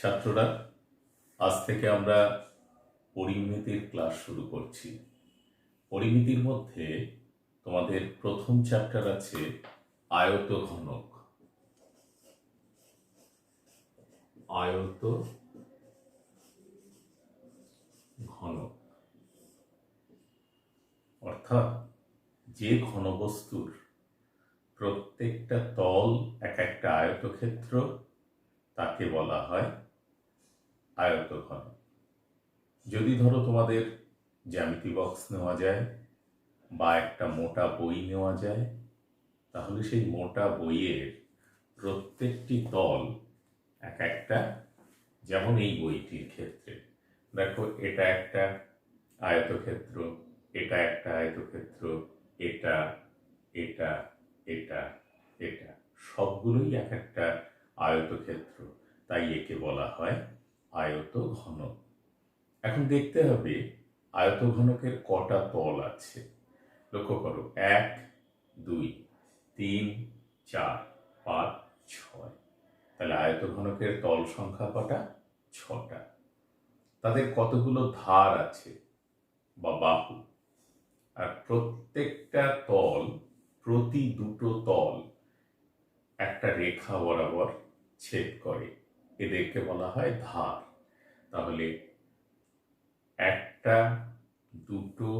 ছাত্ররা, আজ থেকে আমরা পরিমিতির ক্লাস শুরু করছি। পরিমিতির মধ্যে তোমাদের প্রথম চ্যাপ্টার আছে আয়তঘনক। আয়তঘনক অর্থাৎ যে ঘনবস্তুর প্রত্যেকটা তল এক একটা আয়তক্ষেত্র, তাকে বলা হয় আয়তঘনক। যদি ধরো তোমাদের জ্যামিতি বক্স নেওয়া যায় বা একটা মোটা বই নেওয়া যায়, তাহলে সেই মোটা বইয়ের প্রত্যেকটি তল এক একটা, যেমন এই বইটির ক্ষেত্রে দেখো, এটা একটা আয়তক্ষেত্র, এটা একটা আয়তক্ষেত্র, এটা এটা এটা এটা সবগুলোই এক একটা আয়তক্ষেত্র, তাই একে বলা হয় আয়তঘনক। এখন দেখতে হবে আয়তঘনকের কটা তল আছে। লক্ষ্য করো, 1 2 3 4 5 6। তাহলে আয়তঘনকের তল সংখ্যা কটা? 6টা। তাদের কতগুলো ধার আছে বা বাহু, আর প্রত্যেকটা তল, প্রতি দুটো তল একটা রেখা বরাবর ছেদ করে, এদেরকে বলা হয় ধার। তাহলে 1টা 2টো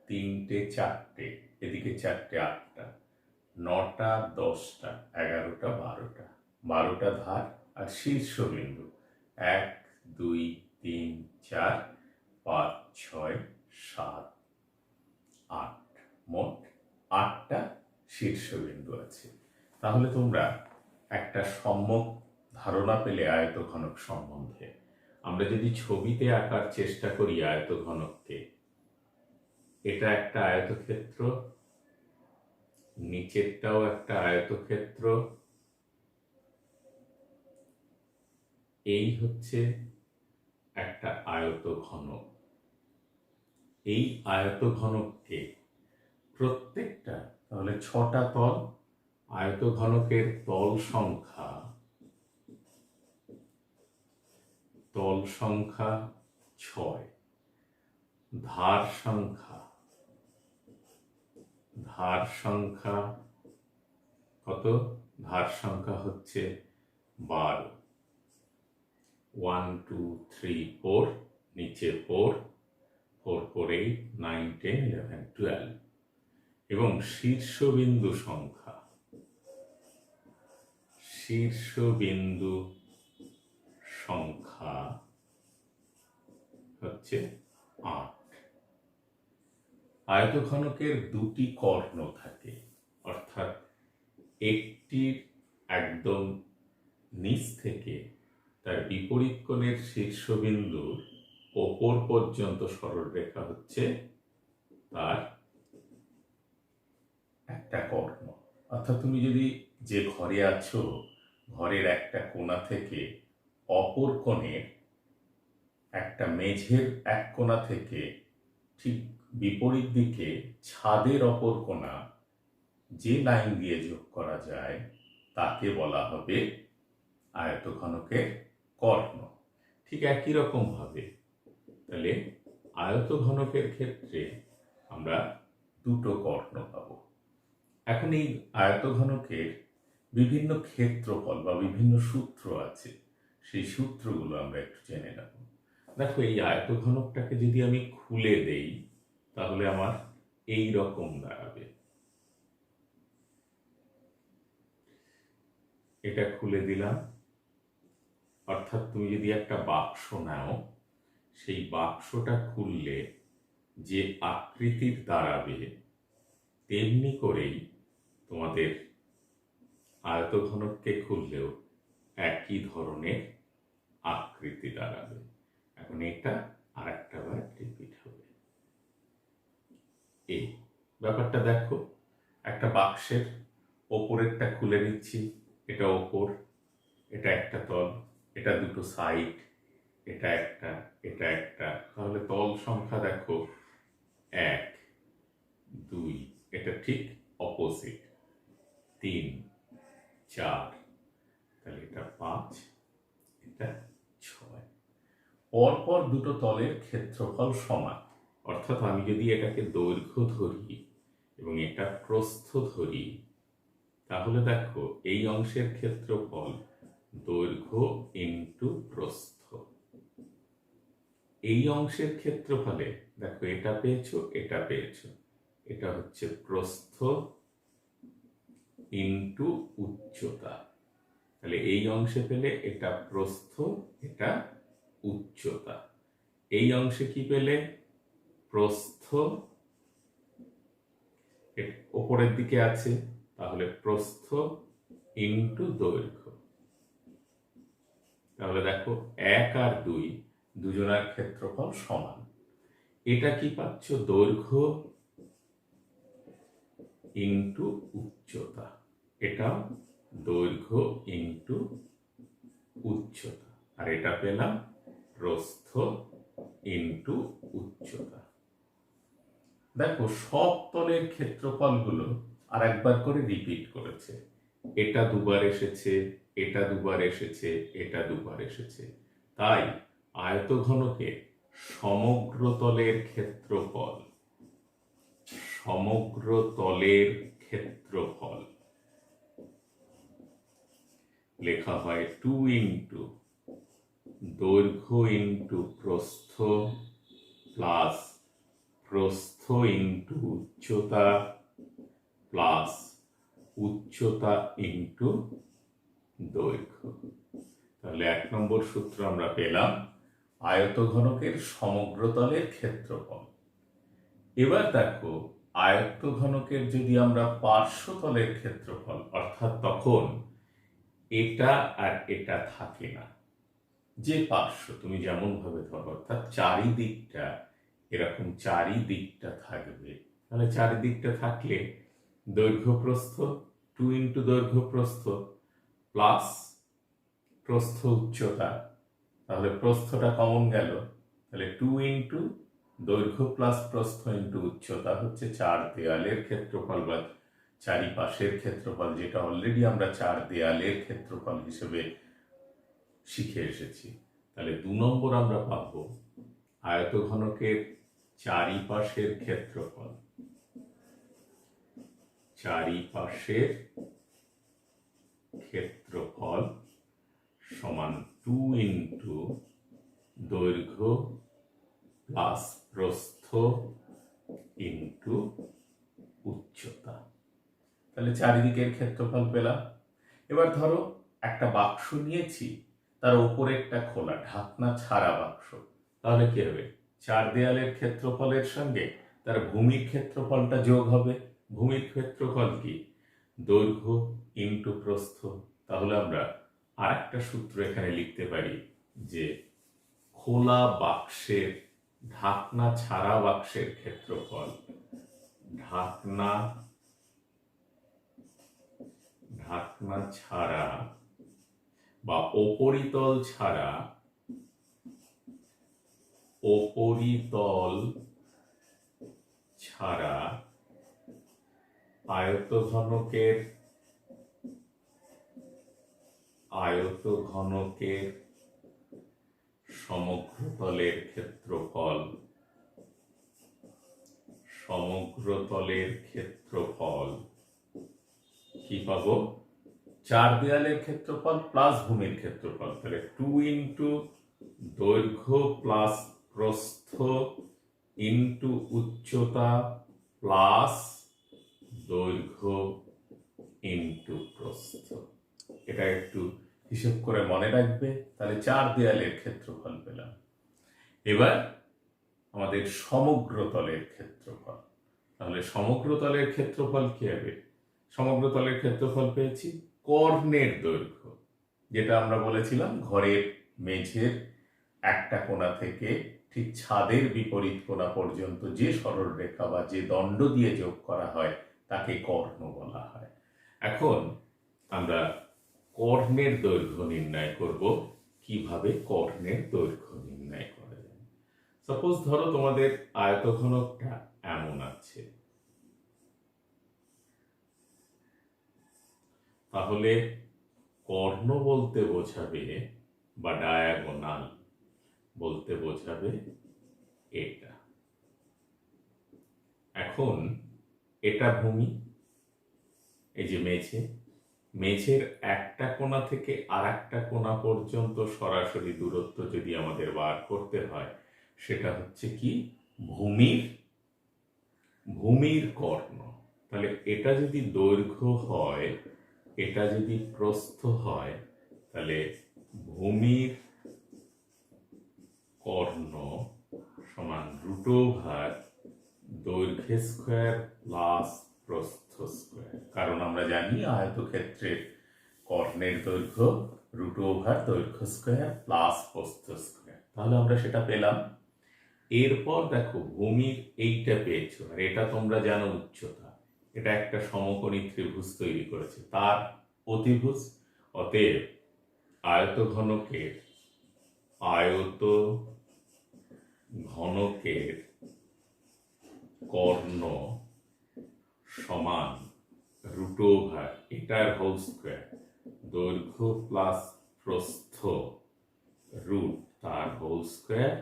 3টে 4টে, এদিকে 4টে 8টা, 9টা 10টা 11টা 12টা, 12টা ধার। আর শীর্ষবিন্দু 1 2 3 4 5 6 7 8, মোট 8টা শীর্ষবিন্দু আছে। তাহলে তোমরা একটা সম্যক ধারণা পেলে আয়তঘনক সম্বন্ধে। আমরা যদি ছবিতে আঁকার চেষ্টা করি আয়তঘনককে, এটা একটা আয়তক্ষেত্র, নিচেরটাও একটা আয়তক্ষেত্র, এই হচ্ছে একটা আয়তঘনক। এই আয়তঘনককে প্রত্যেকটা, তাহলে 6টা তল, আয়তঘনকের তল সংখ্যা 6, ধার সংখ্যা কত? ধার সংখ্যা হচ্ছে 12। 1 2 3 4, নিচে 4, 4 4 8 9 10 11 12। এবং শীর্ষবিন্দু সংখ্যা হচ্ছে 8। আয়তঘনকের দুটি কর্ণ থাকে, অর্থাৎ একটির একদম নিচ থেকে তার বিপরীত কোণের শীর্ষবিন্দুর ওপর পর্যন্ত সরলরেখা হচ্ছে তার একটা কর্ণ। অর্থাৎ তুমি যদি যে ঘরে আছো, ঘরের একটা কোণা থেকে অপর কোণের একটা মেঝের এক কোণা থেকে ঠিক বিপরীত দিকে ছাদের অপর কোণা যে লাইন দিয়ে যোগ করা যায়, তাকে বলা হবে আয়তঘনকের কর্ণ। ঠিক একই রকম ভাবে তাহলে আয়তঘনকের ক্ষেত্রে আমরা দুটো কর্ণ পাব। এখন এই আয়তঘনকের বিভিন্ন ক্ষেত্রফল বা বিভিন্ন সূত্র আছে, সেই সূত্রগুলো আমরা একটু জেনে নেব। দেখো, এই আয়তঘনকটাকে যদি আমি খুলে দেই, তাহলে আমার এই রকম দাঁড়াবে। এটা খুলে দিলাম, অর্থাৎ তুমি যদি একটা বাক্স নাও, সেই বাক্সটা খুললে যে আকৃতির দাঁড়াবে, তেমনি করেই তোমাদের আয়তঘনককে খুললেও একই ধরনের আকৃতি দাঁড়াবে। এখন এটা আর একটা বার রিপিট হবে। এই ব্যাপারটা দেখো, একটা বাক্সের ওপরেরটা খুলে নিচ্ছি, এটা ওপর, এটা একটা তল, এটা দুটো সাইড, এটা একটা, এটা একটা। তাহলে তল সংখ্যা দেখো 1 2, এটা ঠিক অপোজিট 3 4, তাহলে এটা 5, এটা 6। পরপর দুটো তলের ক্ষেত্রফল সমান। অর্থাৎ আমি যদি এটাকে দৈর্ঘ্য ধরি এবং এটা প্রস্থ ধরি, তাহলে দেখো এই অংশের ক্ষেত্রফল দৈর্ঘ্য ইন্টু প্রস্থ। এই অংশের ক্ষেত্রফলে দেখো এটা পেয়েছো, এটা পেয়েছো, এটা হচ্ছে প্রস্থ ইন্টু উচ্চতা। তাহলে এই অংশে পেলে এটা প্রস্থ, এটা উচ্চতা। এই অংশে কি পেলে? প্রস্থ, ওপরের দিকে আছে, তাহলে প্রস্থ ইন্টু দৈর্ঘ্য। তাহলে দেখো 1 আর 2 দুজনের ক্ষেত্রফল সমান। এটা কি পাচ্ছ? দৈর্ঘ্য ইন্টু উচ্চতা। এটাও দৈর্ঘ্য ইন্টু উচ্চতা। আর এটা পেলাম প্রস্থ ইন্টু উচ্চতা। দেখো সব তলের ক্ষেত্রফলগুলো আর একবার করে রিপিট করেছে। এটা দুবার এসেছে, এটা দুবার এসেছে, এটা দুবার এসেছে। তাই আয়তঘনকে সমগ্র তলের ক্ষেত্রফল, সমগ্র তলের ক্ষেত্রফল লেখা হয় 2 ইন্টু দৈর্ঘ্য ইন্টু প্রস্থ প্লাস প্রস্থ ইন্টু উচ্চতা প্লাস উচ্চতা ইন্টু দৈর্ঘ্য। তাহলে 1 নম্বর সূত্র আমরা পেলাম আয়তঘনকের সমগ্র তলের ক্ষেত্রফল। এবার দেখো আয়তঘনকের যদি আমরা পার্শ্বতলের ক্ষেত্রফল, অর্থাৎ তখন এটা আর এটা থাকে না। যে পার্শ্ব তুমি যেমন ভাবে ধরো, অর্থাৎ চারিদিকটা এরকম চারিদিকটা থাকবে। তাহলে চারিদিকটা থাকলে দৈর্ঘ্য প্রস্থ 2 ইন্টু দৈর্ঘ্য প্রস্থ প্লাস প্রস্থ উচ্চতা। তাহলে প্রস্থটা কমন গেল, তাহলে 2 ইন্টু দৈর্ঘ্য প্লাস প্রস্থ ইন্টু উচ্চতা হচ্ছে 4 দেয়ালের ক্ষেত্রফল বা চারিপাশের ক্ষেত্রফল, যেটা অলরেডি আমরা 4 দেয়ালের ক্ষেত্রফল হিসেবে শিখে এসেছি। তাহলে 2 নম্বর আমরা পাবো আয়তঘনকের চারিপাশের ক্ষেত্রফল, চারিপাশের ক্ষেত্রফল সমান 2 ইন্টু দৈর্ঘ্য প্লাস প্রস্থ ইন্টু উচ্চতা। তাহলে চারিদিকের ক্ষেত্রফল পেলাম। এবার ধরো একটা বাক্স নিয়েছি, তার উপরে একটা খোলা ঢাকনা ছাড়া বাক্স। তাহলে কি হবে? 4 দেয়ালের ক্ষেত্রফলের সঙ্গে তার ভূমির ক্ষেত্রফলটা যোগ হবে। ভূমির ক্ষেত্রফল কি? দৈর্ঘ্য ইন্টু প্রস্থ। তাহলে আমরা আরেকটা সূত্র এখানে লিখতে পারি যে খোলা বাক্সের, ঢাকনা ছাড়া বাক্সের ক্ষেত্রফল, ঢাকনা ছাড়া বা উপরিতল ছাড়া, উপরিতল ছাড়া আয়তঘনকের সমগ্রতলের ক্ষেত্রফল, সমগ্রতলের ক্ষেত্রফল কি পাবো? 4 দেয়ালের ক্ষেত্রফল প্লাস ভূমির ক্ষেত্রফল। তাহলে 2 ইন্টু দৈর্ঘ্য প্লাস প্রস্থ ইন্টু উচ্চতা প্লাস দৈর্ঘ্য ইন্টু প্রস্থ। এটা একটু হিসেব করে মনে রাখবে। তাহলে 4 দেয়ালের ক্ষেত্রফল পেলাম। এবার আমাদের সমগ্র তলের ক্ষেত্রফল। তাহলে সমগ্র তলের ক্ষেত্রফল কি হবে? সমগ্র তলের ক্ষেত্রফল পেয়েছি কর্ণের দৈর্ঘ্য, যেটা আমরা বলেছিলাম ঘরের মেঝের একটা কোণা থেকে ঠিক ছাদের বিপরীত কোণা পর্যন্ত যে সরলরেখা বা যে দণ্ড দিয়ে যোগ করা হয় তাকে কর্ণ বলা হয়। এখন আমরা কর্ণের দৈর্ঘ্য নির্ণয় করব। কিভাবে কর্ণের দৈর্ঘ্য নির্ণয় করা যায়? সাপোজ ধরো তোমাদের আয়তঘনকটা এমন আছে, তাহলে কর্ণ বলতে বোঝাবে বা ডায়াগোনাল, বলতে বোঝাবে এটা। এখন এটা ভূমি, এই যে মেঝের একটা কোণা থেকে আর একটা কোণা পর্যন্ত সরাসরি দূরত্ব যদি আমাদের বার করতে হয়, সেটা হচ্ছে কি ভূমির কর্ণ। তাহলে এটা যদি দৈর্ঘ্য হয়, এটা যদি প্রস্থ হয়, তাহলে ভূমির কর্ণ সমান √ দৈর্ঘ্য স্কোয়ার প্লাস প্রস্থ স্কোয়ার। কারণ আমরা জানি আয়তক্ষেত্রের কর্ণের দৈর্ঘ্য √ দৈর্ঘ্য স্কোয়ার প্লাস প্রস্থ স্কোয়ার। তাহলে আমরা সেটা পেলাম। এরপর দেখো ভূমির এইটা পেয়েছো, আর এটা তোমরা জানো উচ্চতা। এটা একটা সমকোণী ত্রিভুজ তৈরি করেছে, তার অতিভুজ। অতএব আয়তঘনকের কর্ণ সমান √ এটার হোল স্কোয়ার, দৈর্ঘ্য প্লাস প্রস্থ রুট তার হোল স্কোয়ার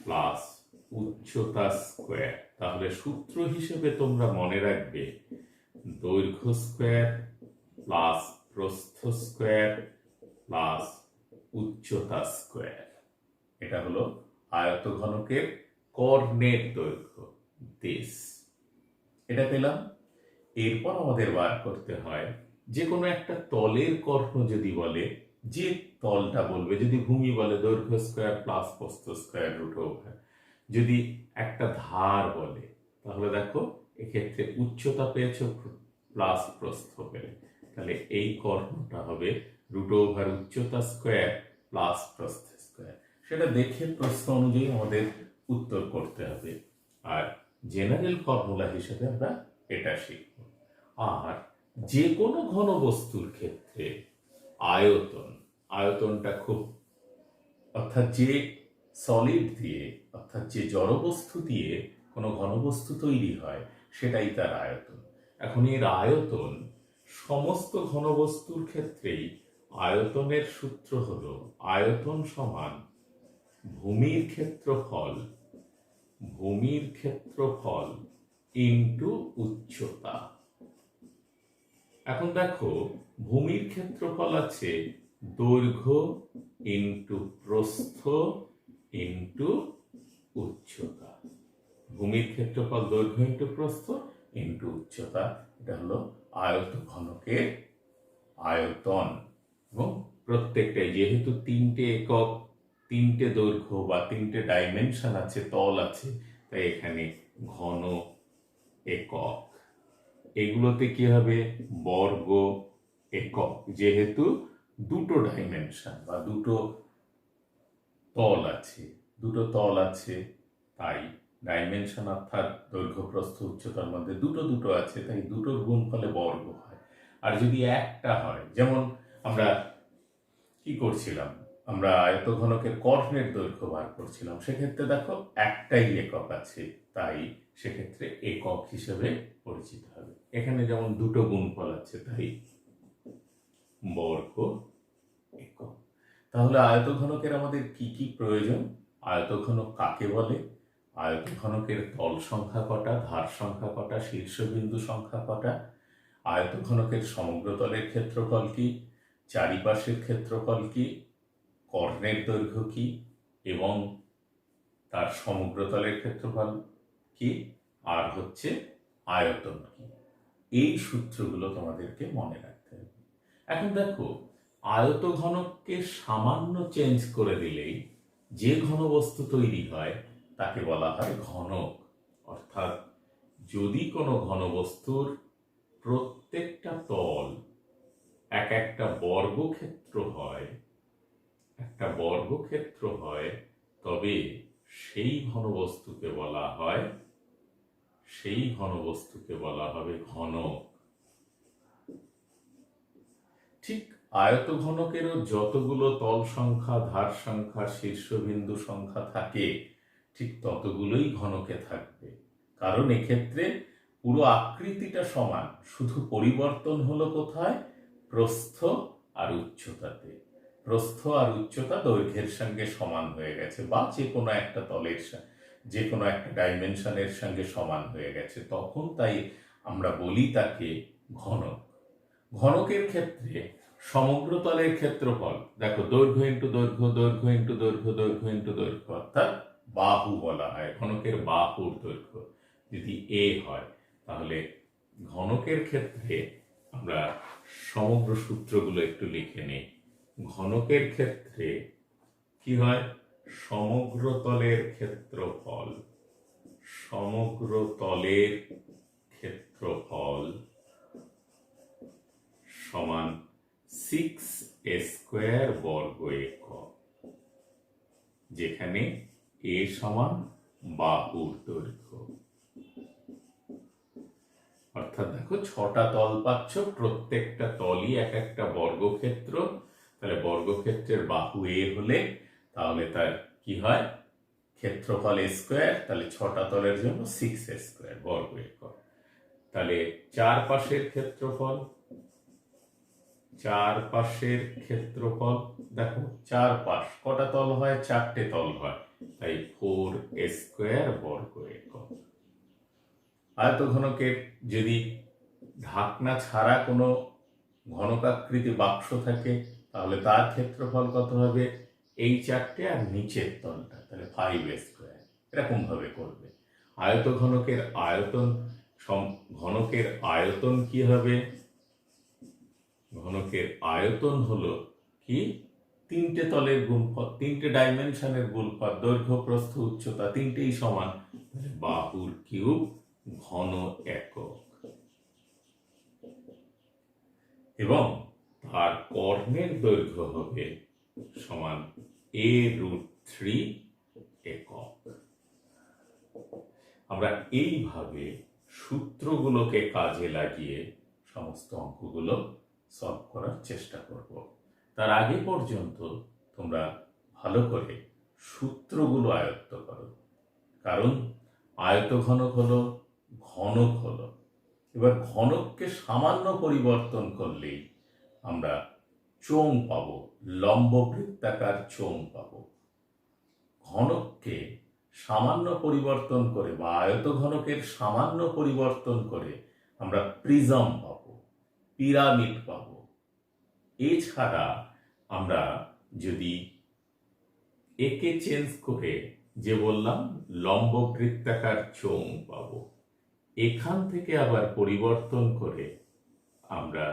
প্লাস উচ্চতা স্কোয়ার। তাহলে সূত্র হিসেবে তোমরা মনে রাখবে দৈর্ঘ্য স্কোয়ার প্লাস প্রস্থ স্কোয়ার প্লাস উচ্চতা স্কোয়ার। এটা হলো আয়তঘনকের কর্ণের দৈর্ঘ্য, দিস। এটা পেলাম। এরপর আমাদের বার করতে হয় যে কোনো একটা তলের কর্ণ যদি বলে, যে তলটা বলবে, যদি ভূমি বলে দৈর্ঘ্য স্কোয়ার প্লাস প্রস্থ স্কোয়ার √ যদি একটা ধার বলে, তাহলে দেখো এক্ষেত্রে উচ্চতা পেয়েছো প্লাস প্রস্থ পেলে, তাহলে এই কর্ণটা হবে √ উচ্চতা স্কোয়ার প্লাস প্রস্থ স্কোয়ার। সেটা দেখে প্রশ্ন অনুযায়ী আমাদের উত্তর করতে হবে। আর জেনারেল ফর্মুলা হিসেবে আমরা এটা শিখব। আর যে কোনো ঘনবস্তুর ক্ষেত্রে আয়তনটা খুব, অর্থাৎ যে সলিড দিয়ে, অর্থাৎ যে জড়বস্তু দিয়ে কোনো ঘনবস্তু তৈরি হয়, সেটাই তার আয়তন। এখন এর আয়তন সমস্ত ঘনবস্তুর ক্ষেত্রেই আয়তনের সূত্র হলো আয়তন সমান ভূমির ক্ষেত্রফল ইনটু উচ্চতা। এখন দেখো ভূমির ক্ষেত্রফল আছে দৈর্ঘ্য ইনটু প্রস্থ ইনটু উচ্চতা। ভূমির ক্ষেত্রফল দৈর্ঘ্য ইনটু প্রস্থ ইনটু উচ্চতা। এটা হলো আয়তঘনকের আয়তন। এবং প্রত্যেকটাই যেহেতু 3টে একক, 3টে দৈর্ঘ্য বা 3টে ডাইমেনশন আছে, তল আছে, তাই এখানে ঘন একক। এগুলোতে কি হবে? বর্গ একক, যেহেতু 2টো ডাইমেনশন বা 2টো তল আছে, তাই ডাইমেনশন অর্থাৎ দৈর্ঘ্য প্রস্থ উচ্চতার মধ্যে দুটো আছে, তাই দুটোর গুণফলে বর্গ হয়। আর যদি একটা হয়, যেমন আমরা কি করছিলাম, আমরা আয়তঘনকের কর্ণের দৈর্ঘ্য বার করছিলাম, সেক্ষেত্রে দেখো একটাই একক আছে, তাই সেক্ষেত্রে একক হিসেবে পরিচিত হবে। এখানে যেমন 2টো গুণফল আছে, তাই বর্গ একক। তাহলে আয়তঘনকের আমাদের কি কি প্রয়োজন? আয়তঘনক কাকে বলে? আয়তঘনকের তল সংখ্যা কটা, ধার সংখ্যা কটা, শীর্ষবিন্দু সংখ্যা কটা, আয়তঘনকের সমগ্র তলের ক্ষেত্রফল কি, চারিপাশের ক্ষেত্রফল কি, কর্ণের দৈর্ঘ্য কি এবং তার সমগ্র তলের ক্ষেত্রফল কি, আর হচ্ছে আয়তন কি। এই সূত্রগুলো তোমাদেরকে মনে রাখতে হবে। এখন দেখো আয়তঘনককে সামান্য চেঞ্জ করে দিলেই যে ঘনবস্তু তৈরি হয় তাকে বলা হয় ঘনক। অর্থাৎ যদি কোনো ঘনবস্তুর প্রত্যেকটা তল একটা বর্গক্ষেত্র হয়, তবে সেই ঘনবস্তুকে বলা হবে ঘনক। ঠিক আয়তঘনকেরও যতগুলো তল সংখ্যা, ধার সংখ্যা, শীর্ষবিন্দু সংখ্যা থাকে, ঠিক ততগুলোই ঘনকে থাকবে। কারণ এক্ষেত্রে পুরো আকৃতিটা সমান, শুধু পরিবর্তন হলো কোথায়? প্রস্থ আর উচ্চতাতে। প্রস্থ আর উচ্চতা দৈর্ঘ্যের সঙ্গে সমান হয়ে গেছে, বা যে কোনো একটা যে কোনো একটা ডাইমেনশনের সঙ্গে সমান হয়ে গেছে, তখন তাই আমরা বলি তাকে ঘনক। ঘনকের ক্ষেত্রে সমগ্র তলের ক্ষেত্রফল, দেখো দৈর্ঘ্য ইন্টু দৈর্ঘ্য, দৈর্ঘ্য ইন্টু দৈর্ঘ্য, দৈর্ঘ্য ইন্টু দৈর্ঘ্য, অর্থাৎ বাহু বলা হয়। ঘনকের বাহুর দৈর্ঘ্য যদি এ হয়, তাহলে ঘনকের ক্ষেত্রে আমরা সমগ্র সূত্রগুলো একটু লিখে নিই। ঘনকের ক্ষেত্রে কি হয়? সমগ্র তলের ক্ষেত্রফল, সমগ্র তলের ক্ষেত্রফল সমান 6a² বর্গ একক, যেখানে এ সমান বাহুর দৈর্ঘ্য। অর্থাৎ দেখো 6টা তল পাচ্ছ, প্রত্যেকটা তলই এক একটা বর্গক্ষেত্র। তাহলে বর্গক্ষেত্রের বাহু এ হলে তাহলে তার কি হয়? ক্ষেত্রফল a², তাহলে 6টা তলের জন্য 6a² বর্গ একক। তাহলে চারপাশের ক্ষেত্রফল, চারপাশের ক্ষেত্রফল দেখো চারপাশ কটা তল হয়? 4টে তল হয়, তাই 4a² বর্গ একক। আয়তঘনকের যদি ঢাকনা ছাড়া কোনো ঘনকাকৃতি বাক্স থাকে, তাহলে তার ক্ষেত্রফল কত হবে? এই 4টে আর নিচের তলটা, তাহলে 5a²। এরকম ভাবে করবে। আয়তঘনকের আয়তন, ঘনকের আয়তন কি হবে? ঘনকের আয়তন হলো কি? 3টে তলের গুণফল, 3টে ডাইমেনশনের গুণফল, দৈর্ঘ্য প্রস্থ উচ্চতা 3টেই সমান, বাহুর কিউব ঘন একক। এবং তার কর্ণের দৈর্ঘ্য হবে সমান a√3 একক। আমরা এইভাবে সূত্রগুলোকে কাজে লাগিয়ে সমস্ত অঙ্কগুলো সলভ করার চেষ্টা করব। তার আগে পর্যন্ত তোমরা ভালো করে সূত্রগুলো আয়ত্ত করো, কারণ আয়তঘনক হলো ঘনক হলো। এবার ঘনককে সামান্য পরিবর্তন করলেই আমরা চোঙ পাবো, লম্ব বৃত্তাকার চোঙ পাবো। ঘনককে সামান্য পরিবর্তন করে বা আয়তঘনকের সামান্য পরিবর্তন করে আমরা প্রিজম পাবো, পিরামিড পাবো। এছাড়া আমরা যদি একে চেঞ্জ করে, যে বললাম লম্ব বৃত্তাকার চোঙ পাবো, এখান থেকে আবার পরিবর্তন করে আমরা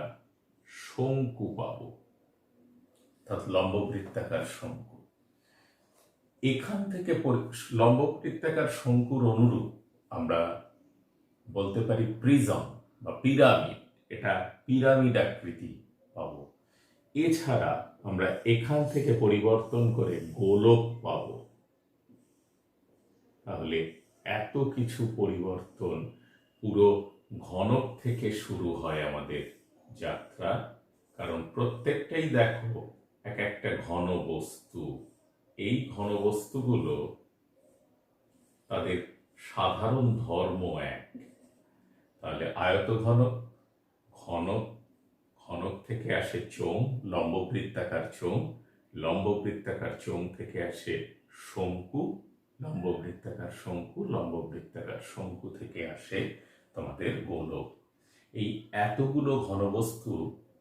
শঙ্কু পাবো, অর্থাৎ লম্ব বৃত্তাকার শঙ্কু। এখান থেকে লম্ব বৃত্তাকার শঙ্কুর অনুরূপ আমরা বলতে পারি প্রিজম বা পিরামিড, এটা পিরামিড আকৃতি পাবো। এছাড়া আমরা এখান থেকে পরিবর্তন করে গোলক পাবো। তাহলে এত কিছু পরিবর্তন পুরো ঘনক থেকে শুরু হয় আমাদের যাত্রা, কারণ প্রত্যেকটাই দেখো এক একটা ঘন বস্তু। এই ঘন বস্তুগুলো তাদের সাধারণ ধর্ম এক। তাহলে আয়তঘনক, ঘনক, ঘনক থেকে আসে চোঙ, লম্ব বৃত্তাকার চোঙ, লম্ব বৃত্তাকার চোঙ থেকে আসে শঙ্কু, লম্ব বৃত্তাকার শঙ্কু, লম্ব বৃত্তাকার শঙ্কু থেকে আসে তোমাদের গোলক। এই এতগুলো ঘনবস্তু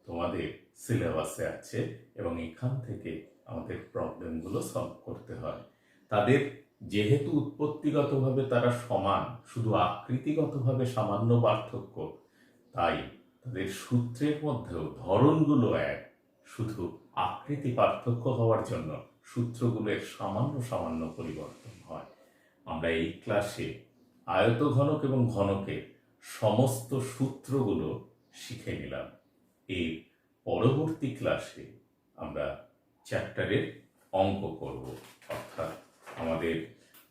তোমাদের সিলেবাসে আছে এবং এখান থেকে আমাদের প্রবলেমগুলো সলভ করতে হয়। তাদের যেহেতু উৎপত্তিগতভাবে তারা সমান, শুধু আকৃতিগতভাবে সামান্য পার্থক্য, তাই তাদের সূত্রের মধ্যেও ধরনগুলো এক, শুধু আকৃতি পার্থক্য হওয়ার জন্য সূত্রগুলোর সামান্য সামান্য পরিবর্তন হয়। আমরা এই ক্লাসে আয়তঘনক এবং ঘনকের সমস্ত সূত্রগুলো শিখে নিলাম। এর পরবর্তী ক্লাসে আমরা চ্যাপ্টারের অঙ্ক করব, অর্থাৎ আমাদের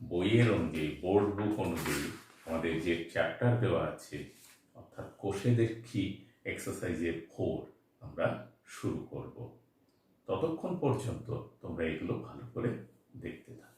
বইয়ের অনুযায়ী, বোর্ড বুক অনুযায়ী আমাদের যে চ্যাপ্টার দেওয়া আছে, অর্থাৎ কোষে দেখি এক্সারসাইজের 4 আমরা শুরু করব। ততক্ষণ পর্যন্ত তোমরা এগুলো ভালো করে দেখতে থাকো।